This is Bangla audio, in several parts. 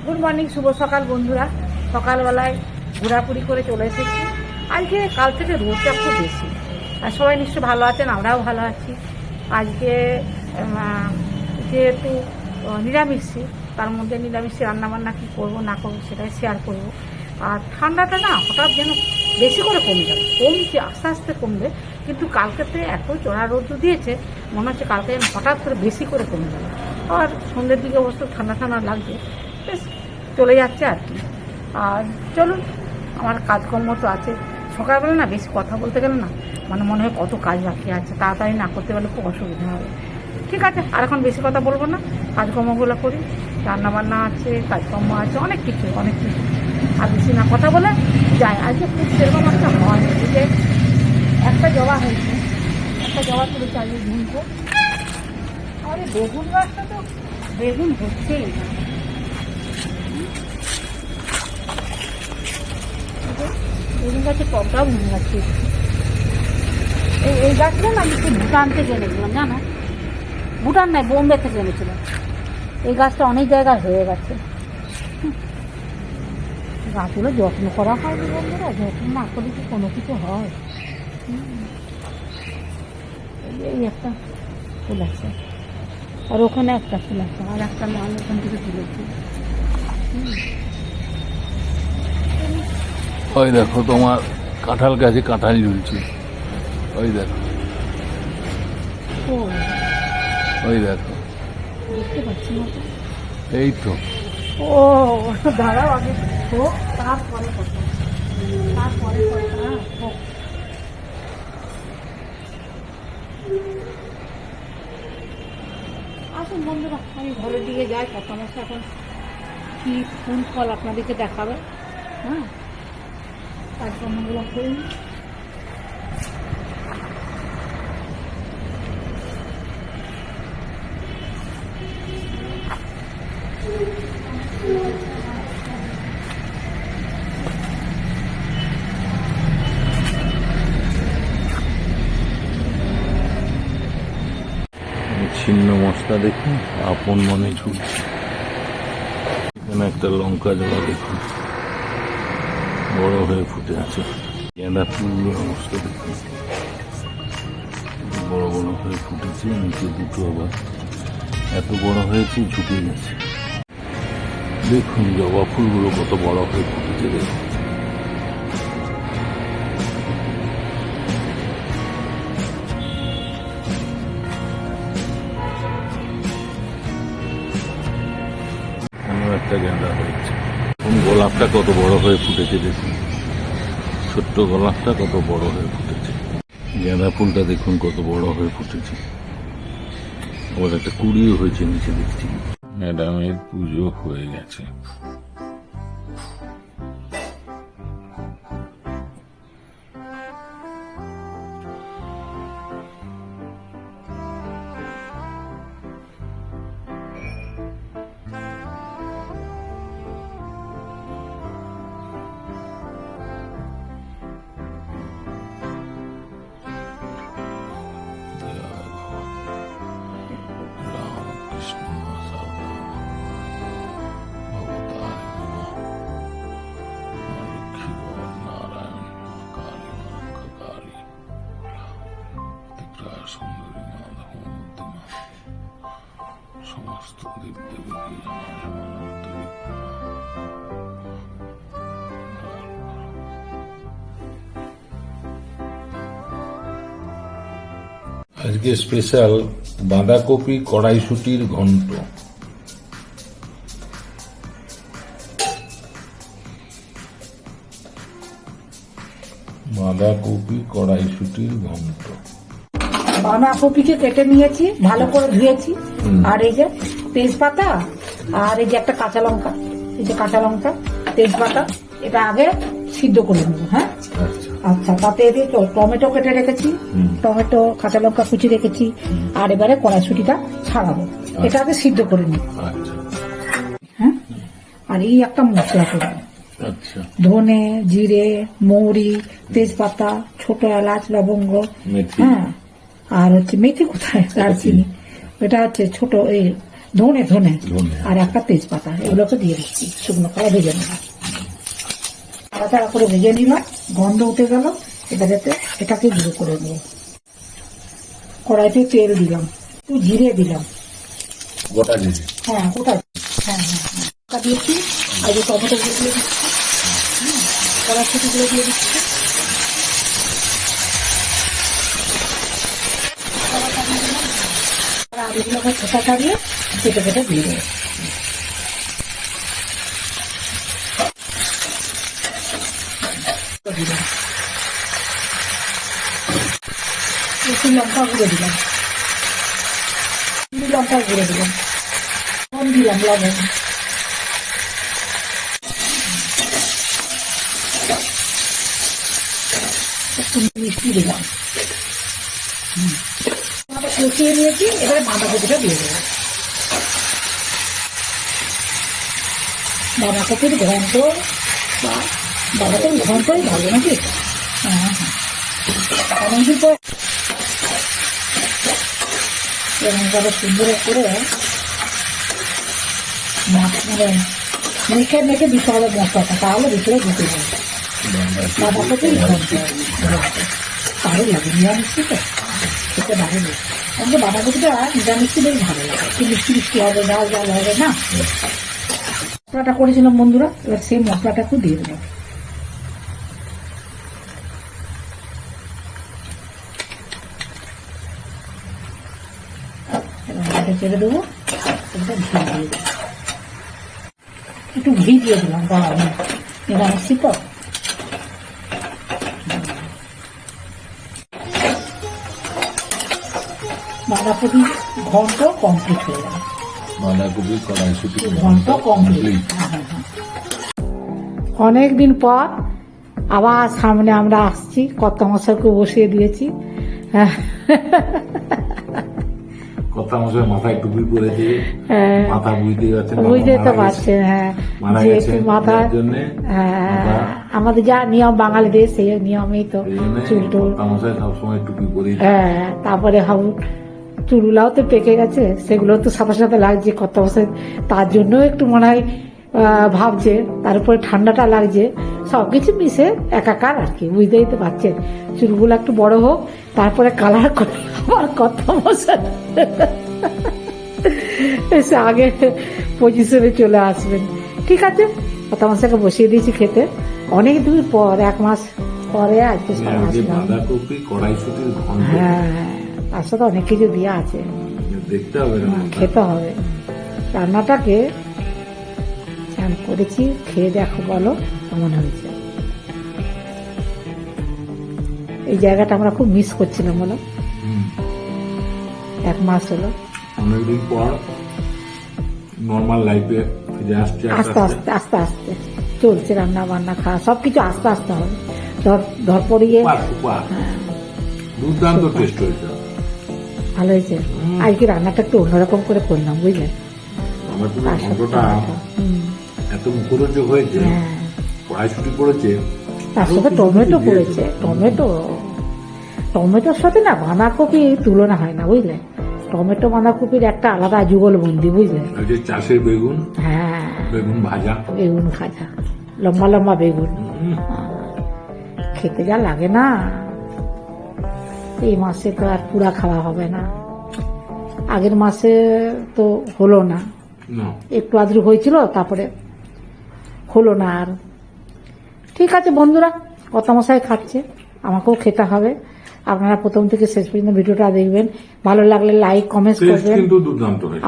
গুড মর্নিং, শুভ সকাল বন্ধুরা। সকালবেলায় ঘোরাঘুরি করে চলে এসেছি। আজকে কাল থেকে রোদটা খুব বেশি, আর সবাই নিশ্চয়ই ভালো আছেন, আমরাও ভালো আছি। আজকে যেহেতু নিরামিষি, তার মধ্যে নিরামিষি রান্নাবান্না কী করবো না করবো সেটাই শেয়ার করবো। আর ঠান্ডাটা না হঠাৎ যেন বেশি করে কমে যাবে, কমছে, আস্তে আস্তে কমবে, কিন্তু কালকেতে এত চড়া রোদ দিয়েছে, মনে হচ্ছে কালকে যেন হঠাৎ করে বেশি করে কমে যাবে। আর সন্ধ্যের দিকে অবশ্য ঠান্ডা ঠান্ডা লাগছে, বেশ চলে যাচ্ছে আর কি। আর চলুন, আমার কাজকর্ম তো আছে। সকালবেলা না বেশি কথা বলতে গেলে না মনে হয় কত কাজ বাকি আছে, তাড়াতাড়ি না করতে পারলে খুব অসুবিধা হবে। ঠিক আছে, আর এখন বেশি কথা বলবো না, কাজকর্মগুলো করি। রান্নাবান্না আছে, কাজকর্ম আছে, অনেক কিছু। আর বেশি না কথা বলে যায়। আজকে খুব সেরকম একটা হয়, যে একটা জবা হয়েছে, একটা জবা তুলেছে আজকে ঝুমকো। আর এই বেগুন গাছটা তো বেগুন হচ্ছেই না। বেগুন গাছের টবটাও ভেঙে যাচ্ছে। এই গাছটা না আমি একটু ভুটান থেকে এনেছিলাম, জানো, ভুটান নয়, বোম্বে থেকে এনেছিলাম। এই গাছটা অনেক জায়গায় হয়ে গেছে। গাছগুলো যত্ন করা হয় বন্ধুরা, যত্ন না করলে কি কোনো কিছু হয়? এই একটা ফুল আছে, আর ওখানে একটা ফুল আছে, আর একটা আমি ওখান থেকে তুলেছি। ওই দেখো তোমার কাঁঠাল গাছে কাঁঠাল ঝুলছে, ওই দেখো, ওই দেখো, দেখতে পাচ্ছি না তো। এই তো। ও দাঁড়াও, আগে হোক, তারপরে কথা, তারপরে কথা হোক। আসুন বন্ধুরা, আমি ঘরের দিকে যাই। কত মাসে এখন কি ফুল ফল আপনাদেরকে দেখাবে। হ্যাঁ, কাজকর্মগুলো করি। ছিন্ন মশলা দেখুন, আপন মনে ঝুলছে। এখানে একটা লঙ্কা জবা দেখুন, বড় হয়ে ফুটে আছে। গেঁদা ফুলগুলোর অবস্থা দেখুন, বড় বড় হয়ে ফুটেছে। নিচে দুটো আবার এত বড় হয়েছে, ঝুঁকে গেছে। দেখুন জবা ফুলগুলো কত বড় হয়ে ফুটেছে, দেখুন। একটা গেঁদা হয়েছে। গোলাপটা কত বড় হয়ে ফুটেছে দেখুন, ছোট্ট গোলাপটা কত বড় হয়ে ফুটেছে। গেঁদা ফুলটা দেখুন কত বড় হয়ে ফুটেছে, আবার একটা কুড়িও হয়েছে নিচে দেখছি। ম্যাডামের পুজো হয়ে গেছে। সমস্ত দেবদেবীকে আজকে স্পেশাল বাঁধাকপি কড়াইশুটির ঘন্ট। বাঁধাকপি কড়াইশুটির ঘন্ট। বাঁধাকপিকে কেটে নিয়েছি, ভালো করে ধুয়েছি। আর এই যে তেজপাতা, আর এই যে একটা কাঁচা লঙ্কা, এই যে কাঁচা লঙ্কা, তেজপাতা, এটা আগে সিদ্ধ করে নেবো। হ্যাঁ, আচ্ছা। তাতে টমেটো কেটে রেখেছি, টমেটো, কাঁচা লঙ্কা কুচি রেখেছি। আর এবারে কড়াইশুটিটা ছাড়াবো, এটা আগে সিদ্ধ করে নিই। হ্যাঁ, আর এই একটা মশলা করবো, ধনে, জিরে, মৌরি, তেজপাতা, ছোট এলাচ, লবঙ্গ, হ্যাঁ, আর হচ্ছে মেথি, কোথায় দারচিনি, এটা হচ্ছে ছোট এই ধনে ধনে ধনে। আর একটা তেজপাতা, এগুলোকে দিয়ে দিচ্ছি, শুকনো কড়া ভেজে নেব। তাড়াতাড়া করে ভেজে নিলাম, গন্ধ উঠে গেল। এবারেতে এটাকে গুঁড়ো করে নেব। কড়াইতে তেল দিলাম, একটু জিরে দিলাম। গোটা জিরে। হ্যাঁ ওটা, হ্যাঁ হ্যাঁ হ্যাঁ ওটা দিয়েছি। আর যে টমেটোগুলো দিয়ে দিচ্ছি, কড়াইশুটিগুলো দিয়ে দিচ্ছি। আর এগুলোকে খোসা ছাড়িয়ে কেটে কেটে দিয়ে দেবো। দিলাম একটু লঙ্কা গুঁড়ো দিলাম, লঙ্কা গুঁড়ো দিলাম, লবণ দিলাম, লবণ একটু মিষ্টি দিলাম। কষিয়ে নিয়েছি, এবারে বাঁধাকপিটা দিয়ে দেবো। বাঁধাকপির ঘন্ট বা বাঁধাকপির ঘন্টই ভালো নাকি? হ্যাঁ হ্যাঁ, অনেকদিন পর এরকমভাবে সুন্দর করে মানে মেখে মেখে দিতে হবে মশলাটা, তাহলে ভিতরে ঢুকে যাবে। বাঁধাকপির ঘন্ট ভালো লাগে, নিরামিষি তো খেতে ভালো লাগে। আমাকে বাঁধাকপিটা নিরামিষি বেশ ভালো লাগে, একটু মিষ্টি মিষ্টি হবে, ঝাল ঝাল হবে না। মশলাটা করেছিলাম বন্ধুরা, এবার সেই মশলাটা একটু দিয়ে দেবো। ছেড়ে দেবো, একটু ঘি দিয়ে দিলাম, দাঁড়ানো নিরামিষি তো। বাঁধাকপি ঘন্ট কমপ্লিট হয়ে গেল। বাঁধাকপি কড়াইশুটি ঘন্ট কমপ্লিট। অনেকদিন পর আবার সামনে আমরা আসছি, কর্তা মশাইকে বসিয়ে দিয়েছি। কথা মশাই মাথায় টুপি পরে দিয়ে মাথা বুঝতে যাচ্ছেন, বুঝতে তো পারছেন। হ্যাঁ, মারা যেহেতু গেছেন মাথা, জন্য আমাদের যা নিয়ম বাঙালিদের, সেই নিয়মেই তো চুল টুল। কথা মশাই সবসময় টুপি পরে। হ্যাঁ, তারপরে চুলগুলাও তো পেকে গেছে, সেগুলো তো সাথে সাথে লাগছে কত বছর, তার জন্য একটু মনে হয় ভাবছে। তারপরে ঠান্ডাটা লাগছে, সবকিছু মিশে একাকার আর কি, বুঝতেই তো পারছেন। চুলগুলো একটু বড় হোক, তারপরে কালার করে আমার কত বছর এসে আগে পজিশনে চলে আসবেন। ঠিক আছে, কত মশাকে বসিয়ে দিয়েছি খেতে, অনেক দূর পর, 1 মাস পরে আজকে সবাই আসলাম। বাঁধাকপি কড়াইশুটির ঘন্ট, হ্যাঁ, তার সাথে অনেক কিছু দিয়ে আছে, দেখতে হবে, খেতে হবে। রান্নাটাকে চান করেছি, খেয়ে দেখো, বলো কেমন হয়েছে। এই জায়গাটা আমরা খুব মিস করছিলাম, বলো। 1 মাস হলো, অনেকদিন পর নর্মাল লাইফে ফিরে আসছে। আস্তে আস্তে আস্তে আস্তে চলছে, রান্না বান্না খাওয়া সবকিছু আস্তে আস্তে হবে। ধর পড়িয়ে দুর্দান্ত টেস্ট হয়েছে, ভালো হয়েছে। আজকে রান্নাটা একটু অন্যরকম করে করলাম, বুঝলেন। আমার পুরো ঘন্টটা এত মুখরোচক হয়েছে, কড়াইশুটি পড়েছে, তার সাথে টমেটো পড়েছে। টমেটোর সাথে না বাঁধাকপি তুলনা হয় না, বুঝলে। টমেটো বাঁধাকপির একটা আলাদা যুগলবন্দি, বুঝলে। চাষের বেগুন, হ্যাঁ, বেগুন ভাজা, বেগুন ভাজা, লম্বা লম্বা বেগুন, খেতে যা লাগে না। এই মাসে তো আর পুরা খাওয়া হবে না, আগের মাসে তো হলো না, একটু আদ্রু হয়েছিল, তারপরে হলো না আর। ঠিক আছে বন্ধুরা, কত মশাই খাচ্ছে, আমাকেও খেতে হবে। আপনারা প্রথম থেকে শেষ পর্যন্ত ভিডিওটা দেখবেন, ভালো লাগলে লাইক কমেন্ট করবেন,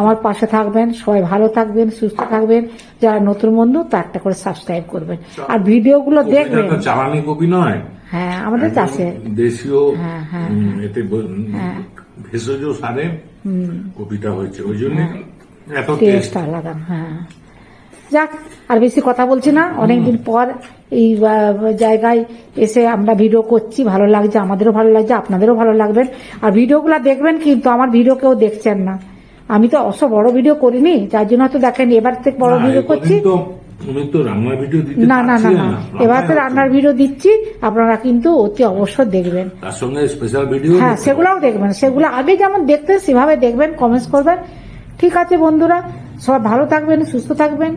আমার পাশে থাকবেন। সবাই ভালো থাকবেন, সুস্থ থাকবেন। যারা নতুন বন্ধু, তা একটা করে সাবস্ক্রাইব করবেন, আর ভিডিওগুলো দেখবেন। চালানি কপি নয়, হ্যাঁ, আমাদের চাষে দেশীয়, হ্যাঁ হ্যাঁ এতে ভেষজ সারে কপিটা হয়েছে, ওই জন্য এত টেস্ট আলাদা। হ্যাঁ, যাক, আর বেশি কথা বলছি না, অনেকদিন পর এই জায়গায় এসে আমরা ভিডিও করছি, ভালো লাগছে, আমাদেরও ভালো লাগছে, আপনাদেরও ভালো লাগবেন। আর ভিডিওগুলো দেখবেন, কিন্তু আমার ভিডিও কেউ দেখছেন না। আমি তো অত বড় ভিডিও করিনি, যার জন্য তো দেখেন, এবার থেকে বড় ভিডিও করছি। না না না না, এবার তো রান্নার ভিডিও দিচ্ছি, আপনারা কিন্তু অতি অবশ্যই দেখবেন, তার সঙ্গে স্পেশাল ভিডিও। হ্যাঁ, সেগুলোও দেখবেন, সেগুলো আগে যেমন দেখতেন সেভাবে দেখবেন, কমেন্টস করবেন। ঠিক আছে বন্ধুরা, সবাই ভালো থাকবেন, সুস্থ থাকবেন।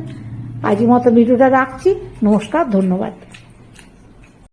আজকের মতো ভিডিওটা রাখছি। নমস্কার, ধন্যবাদ।